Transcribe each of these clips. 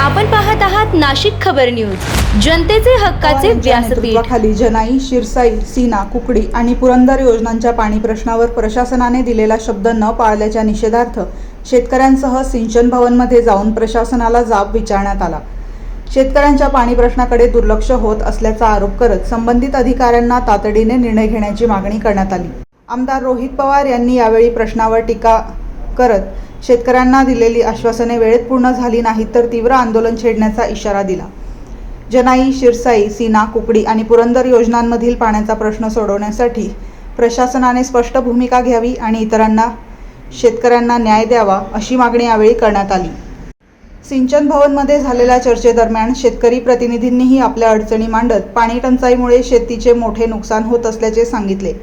आपण पाहत आहात नाशिक खबर न्यूज, जनतेचे हक्काचे व्यासपीठ। खाली जनाई, शिरसाई, सीना, कुकडी आणि पुरंदर योजनांच्या पाणी प्रश्नावर प्रशासनाने दिलेला शब्द न पाळल्याच्या निषेधार्थ शेतकऱ्यांसह सिंचन भवनमध्ये जाऊन प्रशासनाला जाब विचारण्यात आला। शेतकऱ्यांच्या पाणी प्रश्नाकडे दुर्लक्ष होत असल्याचा आरोप करत संबंधित अधिकाऱ्यांना तातडीने निर्णय घेण्याची मागणी करण्यात आली। आमदार रोहित पवार यांनी यावेळी प्रश्नावर टीका करत शेतकऱ्यांना दिलेली आश्वासने वेळेत पूर्ण झाली नाहीत तर तीव्र आंदोलन छेडण्याचा इशारा दिला। जनाई, शिरसाई, सीना, कुकडी आणि पुरंदर योजनांमधील पाण्याचा प्रश्न सोडवण्यासाठी प्रशासनाने स्पष्ट भूमिका घ्यावी आणि इतरांना शेतकऱ्यांना न्याय द्यावा अशी मागणी यावेळी करण्यात आली। सिंचन भवनमध्ये झालेल्या चर्चेदरम्यान शेतकरी प्रतिनिधींनीही आपल्या अडचणी मांडत पाणी टंचाईमुळे शेतीचे मोठे नुकसान होत असल्याचे सांगितले।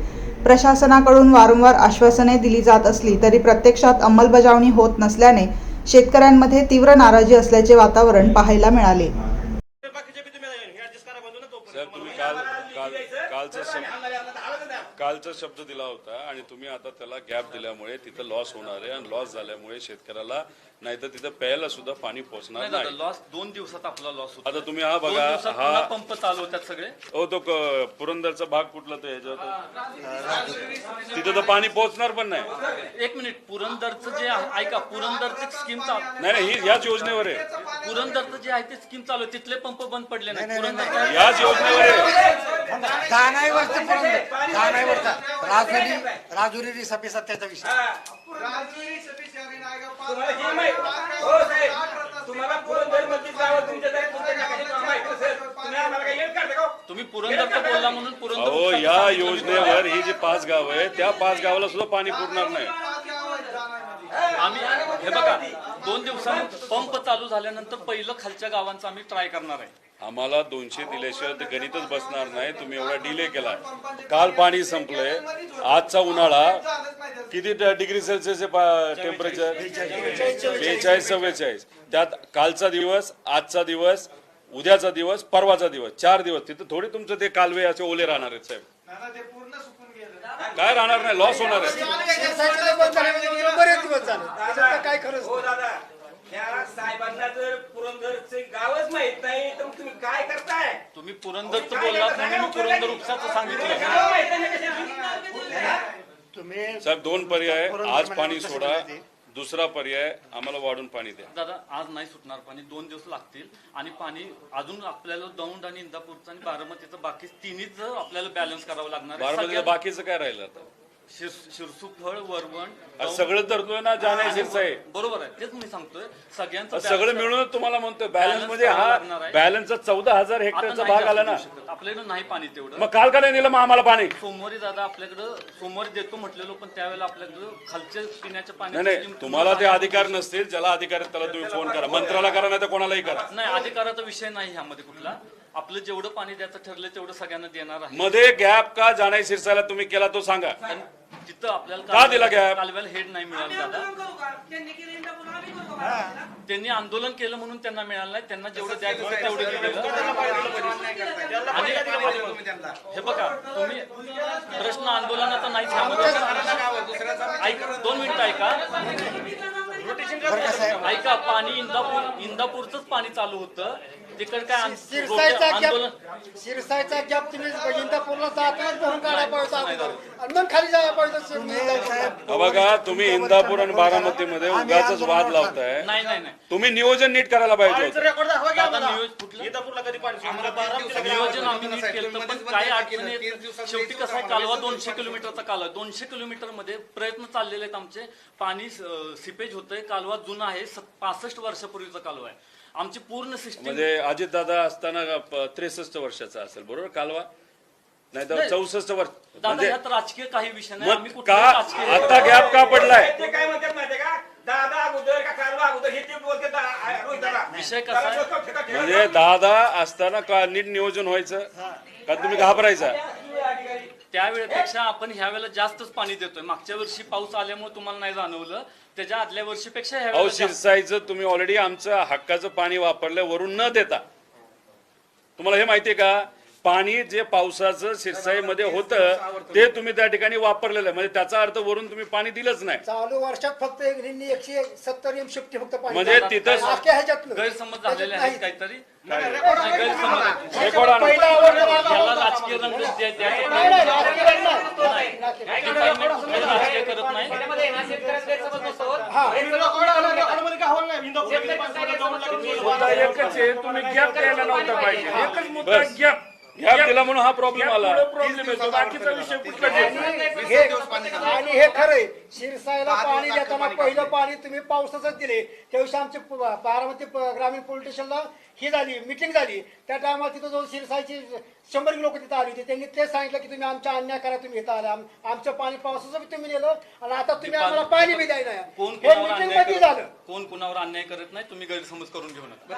प्रशासनाकडून वारंवार आश्वासने दिली जात असली तरी प्रत्यक्षात अंमलबजावणी होत नसल्याने शेतकऱ्यांमध्ये तीव्र नाराजी असल्याचे वातावरण पाहायला मिळाले। कालचा शब्द दिला होता आणि तुम्ही आता त्याला गॅप दिल्यामुळे तिथं लॉस होणार आहे आणि लॉस झाल्यामुळे शेतकऱ्याला नाही तर तिथं प्यायला सुद्धा पाणी पोहोचणार नाही। लॉस 2 दिवसात आपला लॉस होता। आता तुम्ही हा बघा, हा पंप चालू होतात सगळे। हो, तो पुरंदरचा भाग कुठला तो ह्याच्यात तिथं तर पाणी पोहोचणार पण नाही। 1 मिनिट, पुरंदरचं जे ऐका, पुरंदरची स्कीम चालू नाही, ही याच योजनेवर आहे। पुरंदरचं जे आहे ते स्कीम चालू आहे, तिथले पंप बंद पडले नाही। पुरंदर याच योजनेवर आहे। राजुरी सभेचा त्याचा विषय तुम्ही पुरंदरचं बोलला म्हणून पुरंदर। हो, या योजनेवर ही जी 5 गाव आहे त्या 5 गावाला सुद्धा पाणी पुरणार नाही। आम्ही हे बघा, 2 दिवसांनी पंप चालू झाल्यानंतर पहिलं खालच्या गावांचं आम्ही ट्राय करणार आहे। आम्हाला 200 दिल्याशिवाय ते गणितच बसणार नाही। तुम्ही एवढा डिले केला। काल पाणी संपलंय, आजचा उन्हाळा किती डिग्री सेल्सिअस टेम्परेचर 42-44। त्यात कालचा दिवस, आजचा दिवस, उद्याचा दिवस, परवाचा दिवस, 4 दिवस तिथं थोडी तुमचं ते कालवे असे ओले राहणार आहेत साहेब। काय राहणार नाही, लॉस होणार आहे। बरेच दिवस झाले, काय खरंच साहेबांना जर पुरंदरचे गावच माहित नाही तर तुम्ही काय करताय? तुम्ही पुरंदरचं बोलला म्हणून मी पुरंदर उपसाचं सांगितलं। साहेब 2 पर्याय, आज पाणी सोडा, दुसरा पर्याय आम्हाला वाढून पाणी द्या। दादा, आज नाही सुटणार पाणी, 2 दिवस लागतील आणि पाणी अजून आपल्याला दौंड आणि इंदापूरचं आणि बारामतीचं बाकी तिन्हीच आपल्याला बॅलन्स करावं लागणार आहे। बारामतीचं बाकीचं काय राहिलं आता? शिरसुफळ, वरवण सगळं धरतोय ना जाणे शिरसाई। बरोबर आहे, तेच मी सांगतोय। सगळ्यांचं सगळं मिळून तुम्हाला म्हणतोय बॅलन्स म्हणजे हा बॅलन्सचा 14,000 हेक्टरचा भाग आला ना। आपल्याकडे नाही पाणी तेवढं। मग काल का नाही दिलं मग आम्हाला पाणी? सोमवारी दादा आपल्याकडं सोमवारी देतो म्हटलेलो, पण त्यावेळेला आपल्याकडं खालच्या पिण्याच्या नाही, पाण्याची तुम्हाला ते अधिकार नसतील, ज्याला अधिकार आहे त्याला तुम्ही फोन करा, मंत्र्याला करा नाही तर कोणालाही करा। नाही, अधिकाराचा विषय नाही ह्यामध्ये कुठला। आपलं जेवढं पाणी द्यायचं ठरलं तेवढं सगळ्यांना देणार आहे। मध्ये गॅप का जाणे शिरसायला तुम्ही केला तो सांगा। तिथं आपल्याला का दिला गॅप? कालव्याला हेड नाही मिळालं दादा। त्यांनी आंदोलन केलं म्हणून त्यांना मिळालं नाही। त्यांना जेवढं द्यायचं होतं तेवढं दिलेलं। हे बघा, तुम्ही प्रश्न आंदोलनाचा नाहीच ऐका, 2 मिनिटं ऐका, पाणी इंदापूरच पाणी चालू होतं, तिकडे काय आंदोलन? शिरसाईचा गॅप तुम्ही इंदापूरला जातानाच भरून काढायला पाहिजे आणि मग खाली जायला पाहिजे। बघा, तुम्ही इंदापूर आणि बारामतीमध्ये उगाच वाद लावताय। नाही, तुम्ही नियोजन नीट करायला पाहिजे होतं। नियोजन आम्ही नीट केलं, पण काही अडचणी शेवटी कसं आहे, कालवा 200 किलोमीटरचा कालवा, 200 किलोमीटर मध्ये प्रयत्न चाललेले आहेत आमचे। पाणी सिपेज होतंय, कालवा जुना आहे, 65 वर्षापूर्वीचा कालवा आहे। आमची पूर्ण सिस्टीम म्हणजे अजितदादा असताना 63 वर्षाचा असेल बरोबर कालवा, नाही तर 64 वर्ष। दादा, यात राजकीय काही विषय नाही। आम्ही का आता गॅप का पडलाय? ते काय म्हणतात माहितीये का? दादा अगोदर का कालवा अगोदर हे ते बोलते विषय कसा आहे, म्हणजे दादा असताना का नीट नियोजन व्हायचं का तुम्ही घाबरायचा? त्यावेळेपेक्षा आपण ह्या वेळेला जास्तच पाणी देतोय। मागच्या वर्षी पाऊस आल्यामुळे तुम्हाला नाही जाणवलं, त्याच्या आदल्या वर्षीपेक्षा ह्या वेळेला शिरसाईचं तुम्ही ऑलरेडी आमचं हक्काचं पाणी वापरलं वरून न देता। तुम्हाला हे माहितीये का, पाणी जे पावसाचं शिरसाईमध्ये होतं ते तुम्ही त्या ठिकाणी वापरलेलं आहे, म्हणजे त्याचा अर्थ वरून तुम्ही पाणी दिलंच नाही. चालू वर्षात फक्त 170 MCFT फक्त पाणी म्हणजे तिथं अख्ख्या ह्याच्यातलं गैरसमज झालेले आहेत काहीतरी रेकॉर्ड आणा. पहिला आवडतं याला राजकीय रंग नाही, नाही, राजकीय रंग नाही. डिपार्टमेंट राजकीय करत नाही. त्याच्यामध्ये ना शेतकऱ्यांचा गैरसमज नसतो. हा. मुद्दा एकच आहे, तुम्ही गॅप द्यायला नव्हता पाहिजे. एकच मुद्दा बस. गॅप गॅप दिला म्हणून हा प्रॉब्लेम आला. प्रॉब्लेम येतो, बाकीचा विषय कुठला नाही. आणि हे खरंय, शिरसाईला पाणी देताना पहिलं पाणी तुम्ही पावसाचंच दिले. त्याविषयी आमचे बारामती ग्रामीण पोलीस स्टेशनला ही झाली, मिटिंग झाली. त्या टायमाला तिथं जाऊन शिरसाईची 100 लोक तिथं आली होती. त्यांनी ते सांगितलं की तुम्ही आमच्या अन्याय करा, तुम्ही इथं आला, आमचं पाणी पावसाचं बी तुम्ही नेलं आणि आता तुम्ही आम्हाला पाणी बी द्यायला. कोण हे कुणावर मिटिंग अन्याय मध्ये करत झालं. कोण कुणावर अन्याय करत नाही. तुम्ही गैरसमज करून घेऊ नका.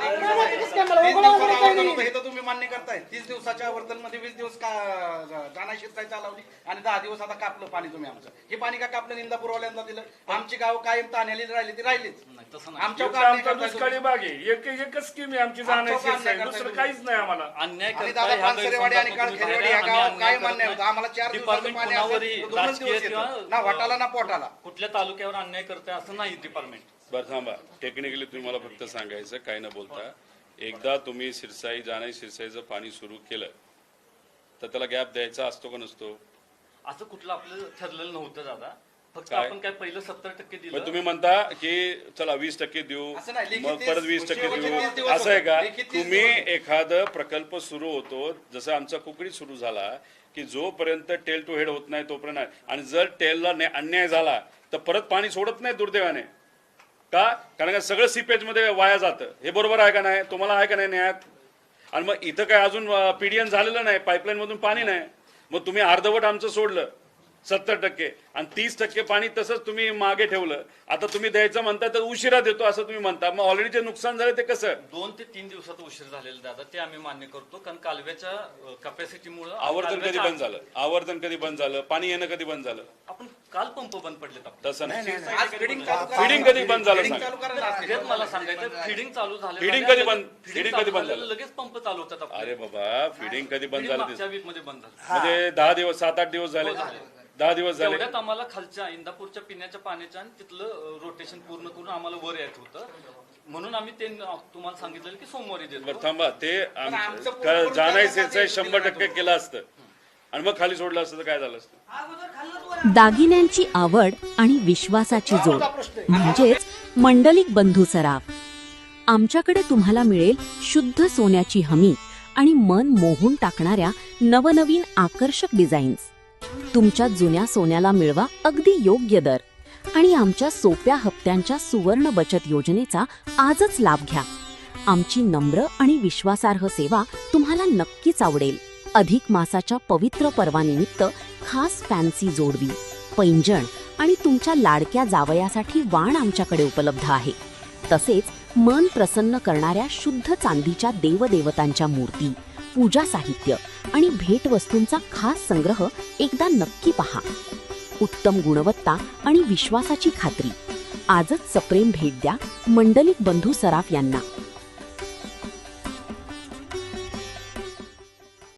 हे तर तुम्ही मान्य करताय. 30 दिवसाच्या वर्तन मध्ये 20 दिवस जाणा शिरसाई चालवली आणि 10 दिवस आता कापलं पाणी तुम्ही आमचं. हे पाणी का कापलं? इंदापूरवाल्यांना दिलं. आमची गाव कायम ताण्याली राहिली ती राहिलीच. नाही तसं नाही. आमचा दुष्काळी भाग आहे. एकच स्कीम आहे आमची जाण्याची, दुसरं काहीच नाही आम्हाला. अन्याय आणि करताय, दादा ह्या पानसरेवाडी आणि गैरसमजातून काळखेरेवाडी तुम्ही ह्या बाहेर गावात आहे. काय मान्य होतं? आम्हाला 4 दिवसाचं डिपार्टमेंट पाणी कुणावरही असेल, 2 राजकीय दिवस किंवा येतं ना वाटाला ना पोटाला. कुठल्या तालुक्यावर अन्याय करताय असं नाही डिपार्टमेंट. बरं थांबा, टेक्निकली तुम्ही मला फक्त सांगायचं, काही न बोलता. एकदा तुम्ही शिरसाई जाणे शिरसाईचं पाणी सुरू केलं तर त्याला गॅप द्यायचा असतो का नसतो? असं कुठलं आपलं ठरलेलं नव्हतं दादा. फक्त काय? आपण काय पहिलं 70% मग दिलं. तुम्ही म्हणता की चला 20% देऊ, असं नाही, लिखित मग परत 20% लिखित देऊ, 30 दिवस असं आहे का? होतं. लिखित 30 तुम्ही दिवस. एखादं प्रकल्प सुरू होतो, जसं आमचा कुकडी सुरू झाला की जोपर्यंत टेल टू हेड होत नाही तोपर्यंत नाही. आणि जर टेलला अन्याय झाला तर परत पाणी सोडत नाही दुर्दैवाने. का? कारण का सगळं सीपेज मध्ये वाया जातं. हे बरोबर आहे का नाही? तुम्हाला आहे का नाही न्यायात? आणि मग इथं काय अजून पीडीएन झालेलं नाही, पाईपलाईन मधून पाणी नाही. मग तुम्ही अर्धवट आमचं सोडलं 70% आणि 30% पाणी तसंच तुम्ही मागे ठेवलं. आता तुम्ही द्यायचं म्हणता तर उशिरा देतो असं तुम्ही म्हणता. मग ऑलरेडी जे नुकसान झालं ते कसं? 2 ते 3 दिवसात उशीर झालेला दादा, ते आम्ही मान्य करतो. कारण कालव्याच्या कॅपॅसिटीमुळे आवर्तन कधी बंद झालं? आवर्तन कधी बंद झालं? पाणी येणं कधी बंद झालं? आपण काल पंप बंद पडलेत आपले. तसं नाही. आज फिडिंग चालू करा. फिडिंग कधी बंद झालं फिडिंग सांगा? चालू करा ना. तेच मला सांगायचं, फिडिंग चालू झालं. फिडिंग कधी बंद झालं? लगेच पंप चालू होतात आपले. अरे बाबा, फिडिंग कधी बंद झालं? मागच्या वीक मध्ये बंद झालं. म्हणजे 10 दिवस, 7-8 दिवस झाले. 10 दिवस झाले. तेवढ्यात आम्हाला खालच्या इंदापूरच्या पिण्याच्या पाण्याच्या आणि तिथलं रोटेशन पूर्ण करून आम्हाला वर यायचं होतं. म्हणून आम्ही ते तुम्हाला सांगितलं की सोमवारी देतो. बरं थांबा, ते जाणाय शिरसाई 100% केलं असतं आणि मग खाली सोडलं असतं तर काय झालं असतं? दागिन्यांची आवड आणि विश्वासाची जोड म्हणजेच मंडलिक बंधू सराफ. आमच्याकडे तुम्हाला मिळेल शुद्ध सोन्याची हमी आणि मन मोहून टाकणाऱ्या नवनवीन आकर्षक डिझाईन्स. तुमच्या जुन्या सोन्याला मिळवा अगदी योग्य दर आणि आमच्या सोप्या हप्त्यांच्या सुवर्ण बचत योजनेचा आजच लाभ घ्या. आमची नम्र आणि विश्वासार्ह सेवा तुम्हाला नक्कीच आवडेल. अधिक मासाच्या पवित्र पर्वानिमित्त खास फॅन्सी जोडवी, पैंजण आणि तुमच्या लाडक्या जावयासाठी वाण आमच्याकडे उपलब्ध आहे. तसेच मन प्रसन्न करणाऱ्या शुद्ध चांदीच्या देवदेवतांच्या मूर्ती, पूजा साहित्य आणि भेटवस्तूंचा खास संग्रह एकदा नक्की पहा. उत्तम गुणवत्ता आणि विश्वासाची खात्री. आजच सप्रेम भेट द्या मंडलिक बंधू सराफ यांना.